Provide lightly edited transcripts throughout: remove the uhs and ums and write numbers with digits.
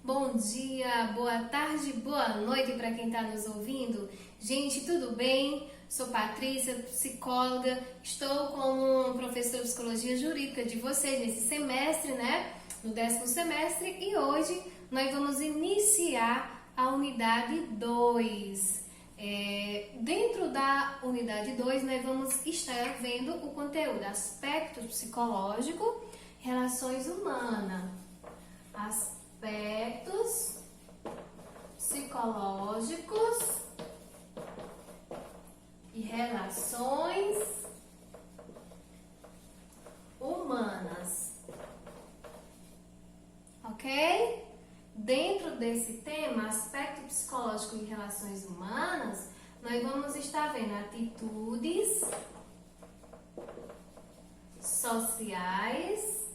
Bom dia, boa tarde, boa noite para quem está nos ouvindo. Gente, tudo bem? Sou Patrícia, psicóloga. Estou como professora de psicologia jurídica de vocês nesse semestre, né? No 10º semestre. E hoje nós vamos iniciar a unidade 2. Dentro da unidade 2, nós vamos estar vendo o conteúdo aspecto psicológico, relações humanas. Aspectos psicológicos e relações humanas. Ok? Dentro desse tema, aspecto psicológico e relações humanas, nós vamos estar vendo atitudes sociais,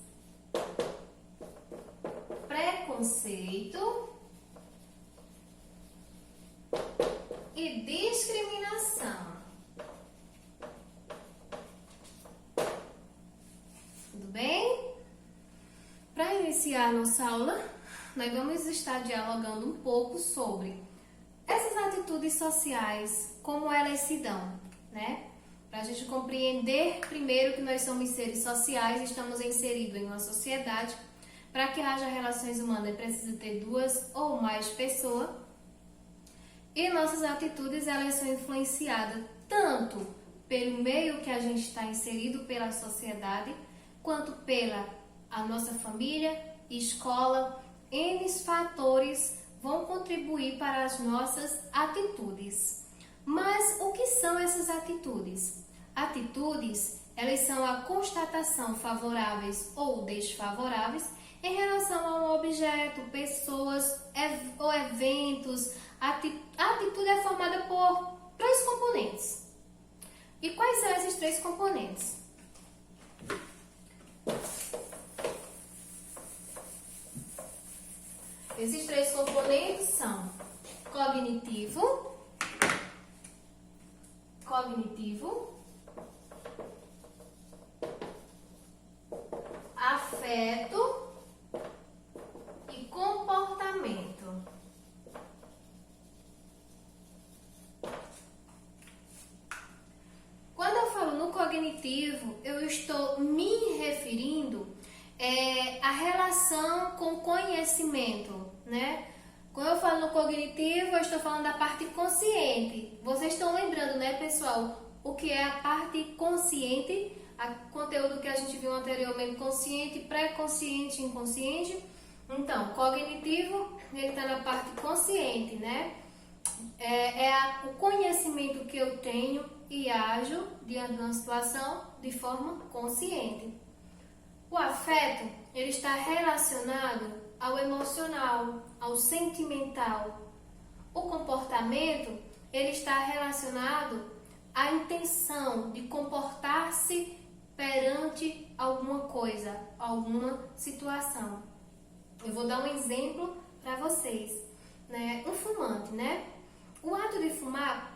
preconceito e discriminação. Tudo bem? Para iniciar a nossa aula, nós vamos estar dialogando um pouco sobre essas atitudes sociais, como elas se dão, né? Para a gente compreender primeiro que nós somos seres sociais, estamos inseridos em uma sociedade. Para que haja relações humanas, precisa ter duas ou mais pessoas. E nossas atitudes, elas são influenciadas tanto pelo meio que a gente está inserido, pela sociedade, quanto pela a nossa família, escola. N fatores vão contribuir para as nossas atitudes. Mas o que são essas atitudes? Atitudes, elas são a constatação favoráveis ou desfavoráveis em relação a um objeto, pessoas ou eventos. A atitude é formada por 3 componentes. E quais são esses 3 componentes? Esses 3 componentes são cognitivo, afeto e comportamento. Quando eu falo no cognitivo, eu estou me referindo à relação com conhecimento, né? Quando eu falo no cognitivo, eu estou falando da parte consciente. Vocês estão lembrando, né, pessoal, o que é a parte consciente? O conteúdo que a gente viu anteriormente, consciente, pré-consciente, inconsciente. Então, cognitivo, ele está na parte consciente, né? O conhecimento que eu tenho e ajo diante de uma situação de forma consciente. O afeto, ele está relacionado ao emocional, ao sentimental. O comportamento, ele está relacionado à intenção de comportar-se perante alguma coisa, alguma situação. Eu vou dar um exemplo para vocês, né? Um fumante, né? O ato de fumar,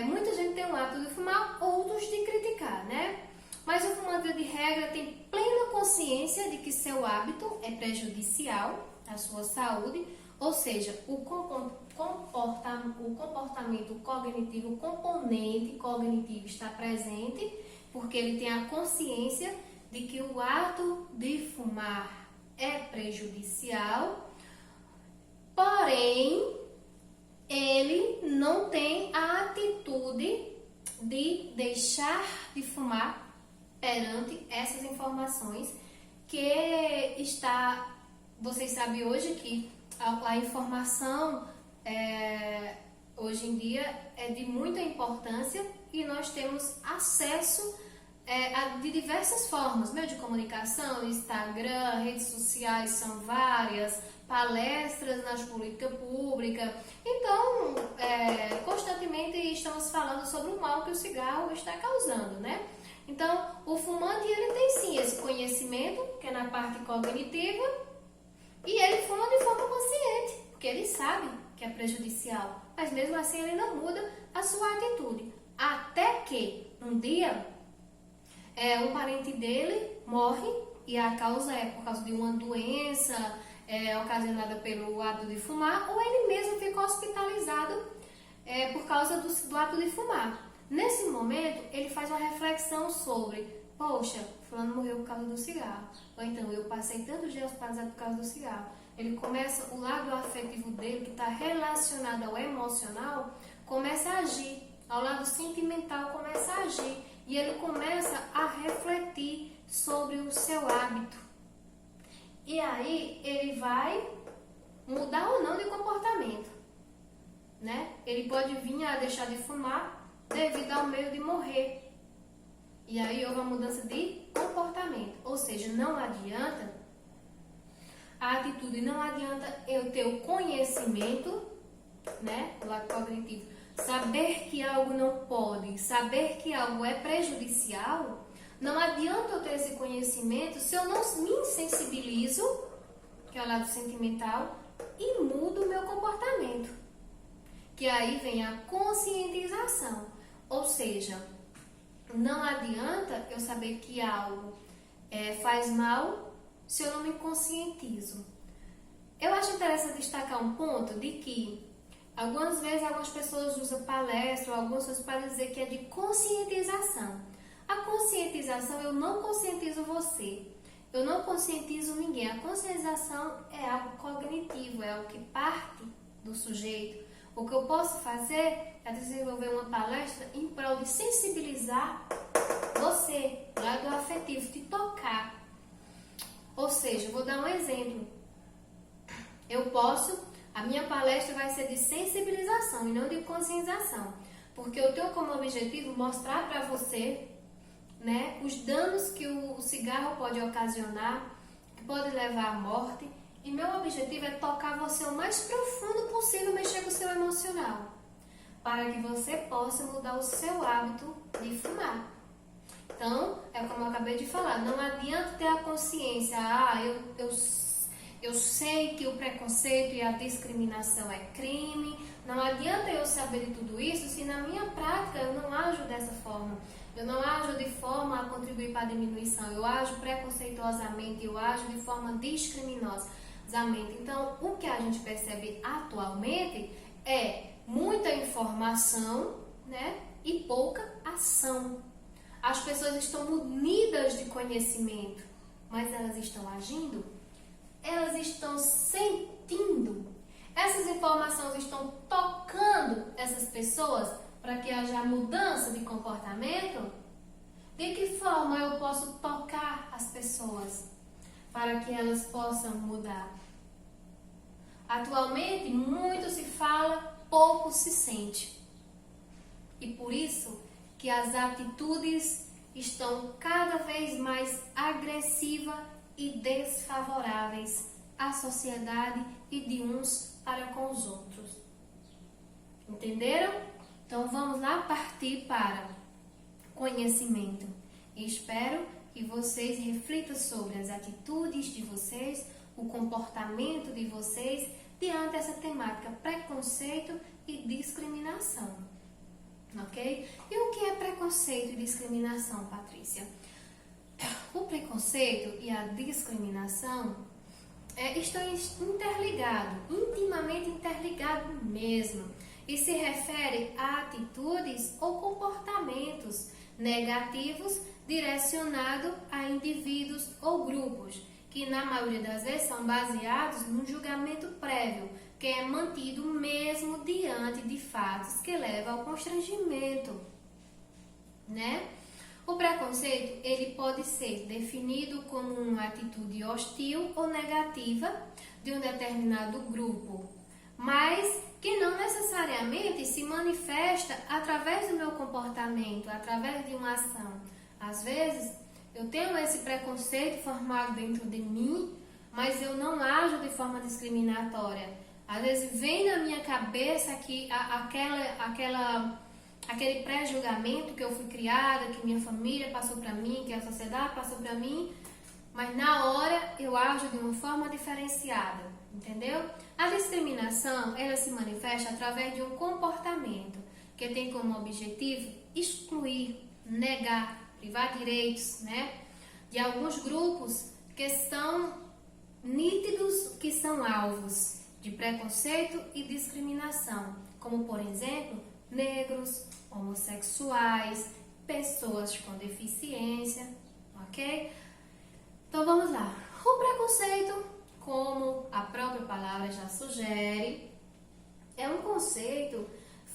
muita gente tem o ato de fumar, outros de criticar, né? Mas o fumante, de regra, tem plena consciência de que seu hábito é prejudicial à sua saúde, ou seja, o comportamento cognitivo, o componente cognitivo está presente, porque ele tem a consciência de que o ato de fumar é prejudicial, porém, ele não tem a atitude de deixar de fumar perante essas informações que vocês sabem hoje que a informação hoje em dia é de muita importância e nós temos acesso de diversas formas, meio de comunicação, Instagram, redes sociais são várias, palestras nas políticas públicas. Então, constantemente estamos falando sobre o mal que o cigarro está causando, né? Então, o fumante, ele tem sim esse conhecimento, que é na parte cognitiva, e ele fuma de forma consciente, porque ele sabe que é prejudicial, mas mesmo assim ele não muda a sua atitude. Até que um dia um parente dele morre e a causa é por causa de uma doença ocasionada pelo ato de fumar, ou ele mesmo fica hospitalizado por causa do ato de fumar. Nesse momento, ele faz uma reflexão sobre: poxa, fulano morreu por causa do cigarro. Ou então, eu passei tantos dias hospitalizado por causa do cigarro. Ele começa, o lado afetivo dele, que está relacionado ao emocional, começa a agir. Ao lado sentimental começa a agir. E ele começa a refletir sobre o seu hábito. E aí, ele vai mudar ou não de comportamento, né? Ele pode vir a deixar de fumar devido ao medo de morrer. E aí houve uma mudança de comportamento. Ou seja, não adianta a atitude, não adianta eu ter o conhecimento, né, do lado cognitivo, saber que algo não pode, saber que algo é prejudicial. Não adianta eu ter esse conhecimento se eu não me insensibilizo, que é o lado sentimental, e mudo o meu comportamento. Que aí vem a conscientização. Ou seja, não adianta eu saber que algo faz mal se eu não me conscientizo. Eu acho interessante destacar um ponto de que algumas vezes algumas pessoas usam palestra ou algumas coisas para dizer que é de conscientização. A conscientização, eu não conscientizo você, eu não conscientizo ninguém. A conscientização é algo cognitivo, é algo que parte do sujeito. O que eu posso fazer é desenvolver uma palestra em prol de sensibilizar você, do lado afetivo, de tocar. Ou seja, vou dar um exemplo. A minha palestra vai ser de sensibilização e não de conscientização, porque eu tenho como objetivo mostrar para você, né, os danos que o cigarro pode ocasionar, que pode levar à morte, e meu objetivo é tocar você o mais profundo possível, mexer com o seu emocional, para que você possa mudar o seu hábito de fumar. Então, é como eu acabei de falar, não adianta ter a consciência, eu sei que o preconceito e a discriminação é crime, não adianta eu saber de tudo isso se na minha prática eu não ajo dessa forma. Eu não ajo de forma a contribuir para a diminuição, eu ajo preconceituosamente, eu ajo de forma discriminosamente. Então, o que a gente percebe atualmente é muita informação, né, e pouca ação. As pessoas estão munidas de conhecimento, mas elas estão agindo? Elas estão sentindo? Essas informações estão tocando essas pessoas para que haja mudança de comportamento? De que forma eu posso tocar as pessoas para que elas possam mudar? Atualmente, muito se fala, pouco se sente. E por isso que as atitudes estão cada vez mais agressivas e desfavoráveis à sociedade e de uns para com os outros. Entenderam? Então vamos lá partir para conhecimento. E espero que vocês reflitam sobre as atitudes de vocês, o comportamento de vocês diante dessa temática preconceito e discriminação. Ok? E o que é preconceito e discriminação, Patrícia? O preconceito e a discriminação estão interligados, intimamente interligados mesmo, e se refere a atitudes ou comportamentos negativos direcionados a indivíduos ou grupos, que na maioria das vezes são baseados num julgamento prévio, que é mantido mesmo diante de fatos que levam ao constrangimento, né? O preconceito, ele pode ser definido como uma atitude hostil ou negativa de um determinado grupo, mas que não necessariamente se manifesta através do meu comportamento, através de uma ação. Às vezes, eu tenho esse preconceito formado dentro de mim, mas eu não ajo de forma discriminatória. Às vezes, vem na minha cabeça que aquele pré-julgamento que eu fui criada, que minha família passou para mim, que a sociedade passou para mim, mas na hora eu ajo de uma forma diferenciada, entendeu? A discriminação, ela se manifesta através de um comportamento que tem como objetivo excluir, negar, privar direitos, né, de alguns grupos que são nítidos, que são alvos de preconceito e discriminação, como por exemplo, negros, homossexuais, pessoas com deficiência, ok? Então vamos lá. O preconceito, como a própria palavra já sugere, é um conceito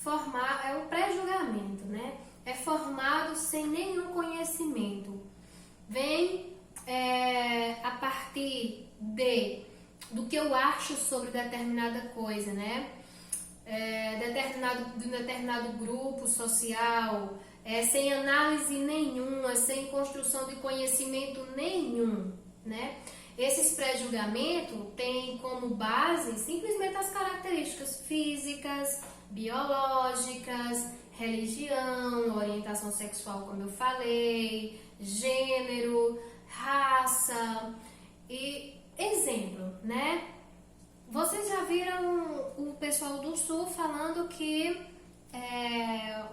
formado, é um pré-julgamento, né? É formado sem nenhum conhecimento. Vem a partir do que eu acho sobre determinada coisa, né? De um determinado grupo social, sem análise nenhuma, sem construção de conhecimento nenhum, né? Esses pré-julgamentos têm como base simplesmente as características físicas, biológicas, religião, orientação sexual, como eu falei, gênero, raça e exemplo, né? Vocês já viram o pessoal do Sul falando que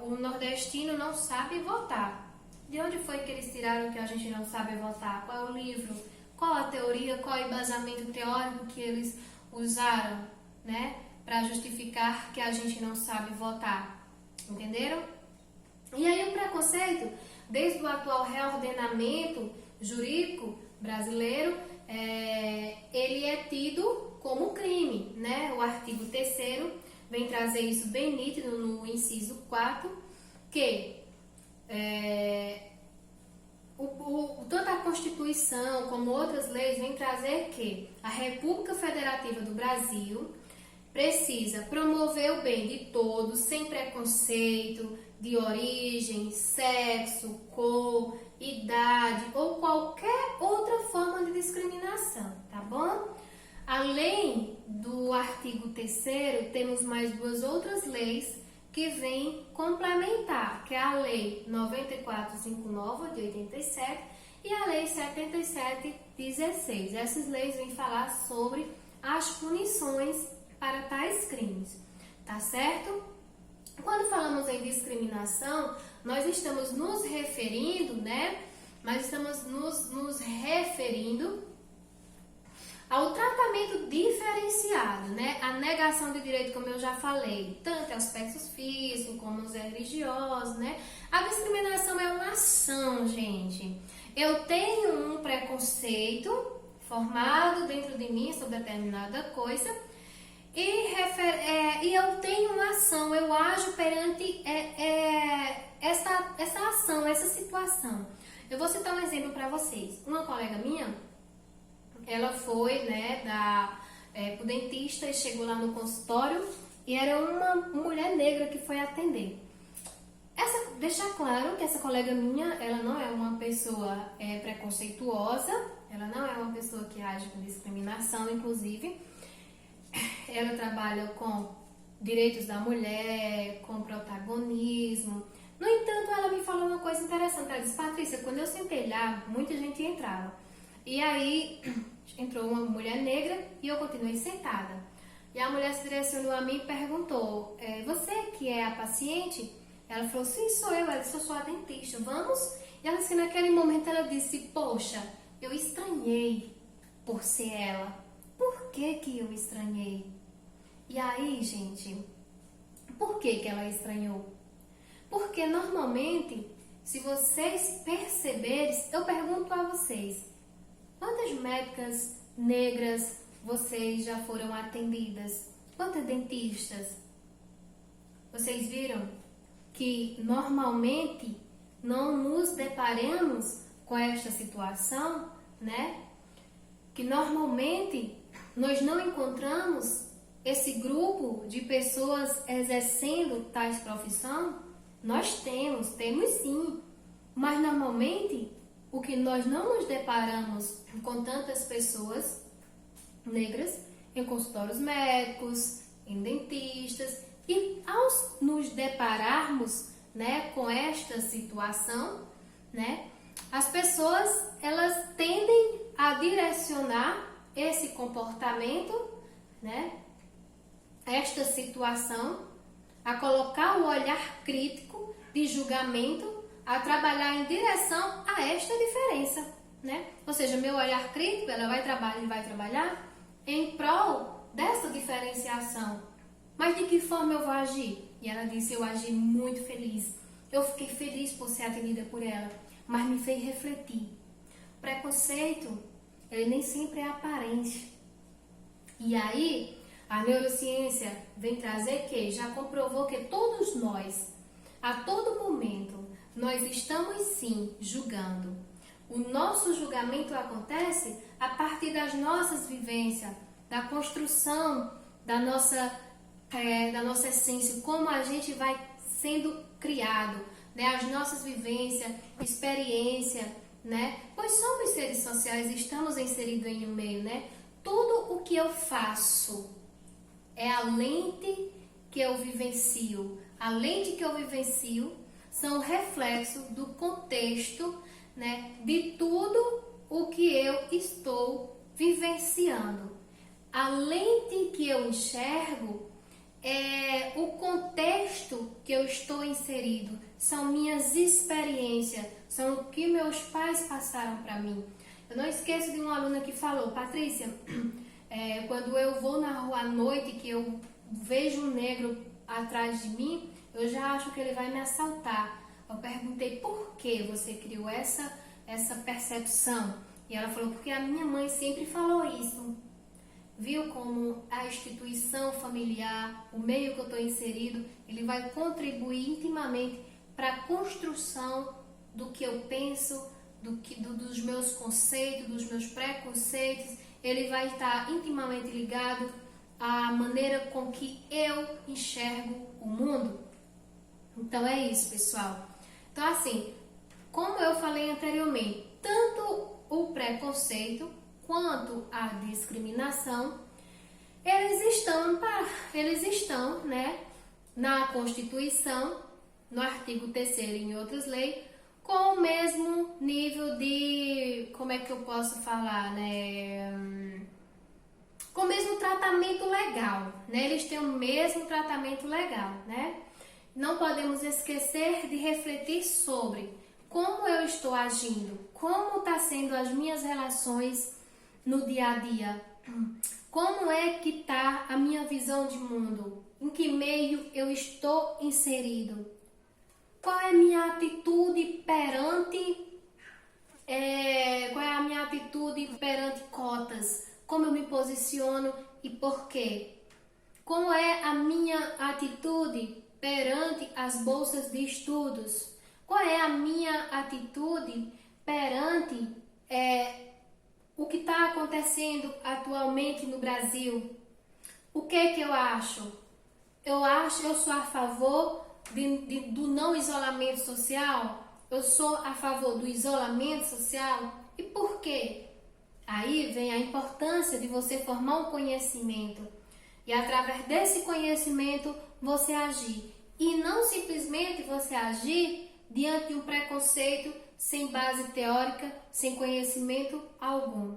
o nordestino não sabe votar. De onde foi que eles tiraram que a gente não sabe votar? Qual é o livro? Qual a teoria? Qual é o embasamento teórico que eles usaram, né, para justificar que a gente não sabe votar? Entenderam? E aí o preconceito, desde o atual reordenamento jurídico brasileiro, ele é tido como crime, né? O artigo 3º vem trazer isso bem nítido no inciso 4, que tanto a Constituição como outras leis vêm trazer que a República Federativa do Brasil precisa promover o bem de todos, sem preconceito de origem, sexo, cor, idade ou qualquer outra forma de discriminação, tá bom? Além do artigo 3º, temos mais duas outras leis que vêm complementar, que é a Lei 9459 de 87 e a Lei 7716. Essas leis vêm falar sobre as punições para tais crimes, tá certo? Quando falamos em discriminação, nós estamos nos referindo, né? Nós estamos nos referindo ao tratamento diferenciado, né? A negação de direito, como eu já falei, tanto aspectos físicos como os religiosos, né? A discriminação é uma ação, gente. Eu tenho um preconceito formado dentro de mim sobre determinada coisa e eu tenho uma ação, eu ajo perante essa ação, essa situação. Eu vou citar um exemplo para vocês. Uma colega minha, ela foi, né, pro dentista e chegou lá no consultório e era uma mulher negra que foi atender. Deixar claro que essa colega minha, ela não é uma pessoa preconceituosa, ela não é uma pessoa que age com discriminação, inclusive. Ela trabalha com direitos da mulher, com protagonismo. No entanto, ela me falou uma coisa interessante. Ela disse: Patrícia, quando eu sentei lá, muita gente entrava. E aí entrou uma mulher negra e eu continuei sentada. E a mulher se direcionou a mim e perguntou: você que é a paciente? Ela falou: sim, sou eu. Ela disse: eu sou a dentista, vamos? E ela disse que naquele momento ela disse: poxa, eu estranhei por ser ela. Por que eu estranhei? E aí, gente, por que ela estranhou? Porque normalmente, se vocês perceberem, eu pergunto a vocês: quantas médicas negras vocês já foram atendidas? Quantas dentistas? Vocês viram que normalmente não nos deparamos com esta situação, né? Que normalmente nós não encontramos esse grupo de pessoas exercendo tais profissão. Nós temos sim, mas normalmente o que nós não nos deparamos com tantas pessoas negras em consultórios médicos, em dentistas, e ao nos depararmos, né, com esta situação, né, as pessoas elas tendem a direcionar esse comportamento, né, esta situação, a colocar o olhar crítico de julgamento, a trabalhar em direção a esta diferença, né? Ou seja, meu olhar crítico, ele vai trabalhar em prol dessa diferenciação. Mas de que forma eu vou agir? E ela disse, eu agi muito feliz. Eu fiquei feliz por ser atendida por ela, mas me fez refletir. Preconceito, ele nem sempre é aparente. E aí, a neurociência vem trazer que já comprovou que todos nós, a todo momento, nós estamos sim julgando. O nosso julgamento acontece a partir das nossas vivências, da construção da nossa essência, como a gente vai sendo criado, né? As nossas vivências, experiência, né? Pois somos seres sociais, estamos inseridos em um meio, né? Tudo o que eu faço é a lente que eu vivencio. A lente que eu vivencio são reflexo do contexto, né? De tudo o que eu estou vivenciando. A lente que eu enxergo é o contexto que eu estou inserido, são minhas experiências, são o que meus pais passaram para mim. Eu não esqueço de uma aluna que falou, Patrícia, quando eu vou na rua à noite, que eu vejo um negro atrás de mim, eu já acho que ele vai me assaltar. Eu perguntei, por que você criou essa percepção? E ela falou, porque a minha mãe sempre falou isso. Viu como a instituição familiar, o meio que eu estou inserido, ele vai contribuir intimamente para a construção do que eu penso, dos meus conceitos, dos meus preconceitos. Ele vai estar intimamente ligado à maneira com que eu enxergo o mundo. Então é isso, pessoal. Então assim, como eu falei anteriormente, tanto o preconceito quanto a discriminação, eles estão, né, na Constituição, no artigo 3º e em outras leis, com o mesmo nível de, como é que eu posso falar, né, com o mesmo tratamento legal, né, eles têm o mesmo tratamento legal, né. Não podemos esquecer de refletir sobre como eu estou agindo, como está sendo as minhas relações no dia a dia, como é que está a minha visão de mundo, em que meio eu estou inserido, qual é a minha atitude perante cotas, como eu me posiciono e por quê, como é a minha atitude perante as bolsas de estudos, qual é a minha atitude perante o que está acontecendo atualmente no Brasil. O que eu acho? Eu sou a favor do não isolamento social? Eu sou a favor do isolamento social? E por quê? Aí vem a importância de você formar um conhecimento. E através desse conhecimento você agir. E não simplesmente você agir diante de um preconceito sem base teórica, sem conhecimento algum.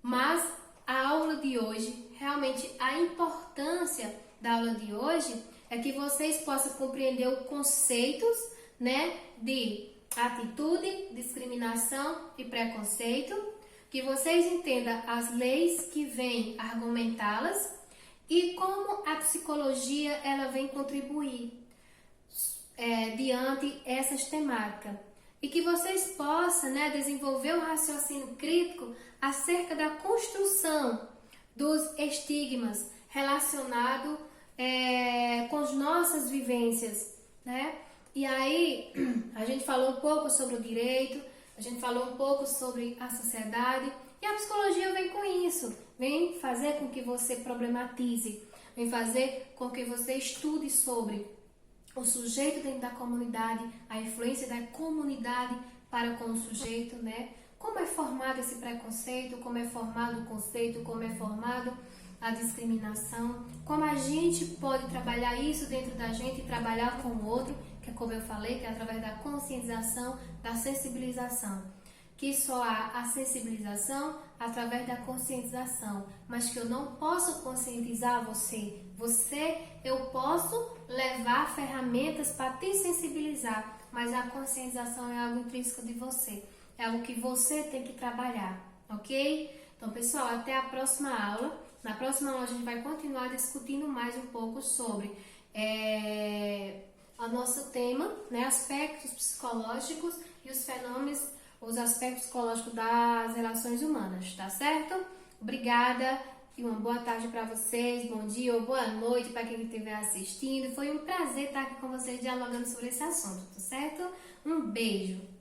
Mas a aula de hoje, realmente a importância da aula de hoje é que vocês possam compreender os conceitos, né, de atitude, discriminação e preconceito, que vocês entendam as leis que vêm argumentá-las e como a psicologia ela vem contribuir diante essas temáticas. E que vocês possam, né, desenvolver um raciocínio crítico acerca da construção dos estigmas relacionados com as nossas vivências, né? E aí, a gente falou um pouco sobre o direito, a gente falou um pouco sobre a sociedade, e a psicologia vem com isso, vem fazer com que você problematize, vem fazer com que você estude sobre o sujeito dentro da comunidade, a influência da comunidade para com o sujeito, né? Como é formado esse preconceito, como é formado o conceito, como é formado a discriminação, como a gente pode trabalhar isso dentro da gente e trabalhar com o outro, que é como eu falei, que é através da conscientização, da sensibilização. Que só há a sensibilização através da conscientização, mas que eu não posso conscientizar você. Eu posso levar ferramentas para te sensibilizar, mas a conscientização é algo intrínseco de você, é algo que você tem que trabalhar, ok? Então, pessoal, até a próxima aula. Na próxima aula a gente vai continuar discutindo mais um pouco sobre o nosso tema, né, aspectos psicológicos e os fenômenos, os aspectos psicológicos das relações humanas, tá certo? Obrigada e uma boa tarde para vocês, bom dia ou boa noite para quem estiver assistindo. Foi um prazer estar aqui com vocês dialogando sobre esse assunto, tá certo? Um beijo!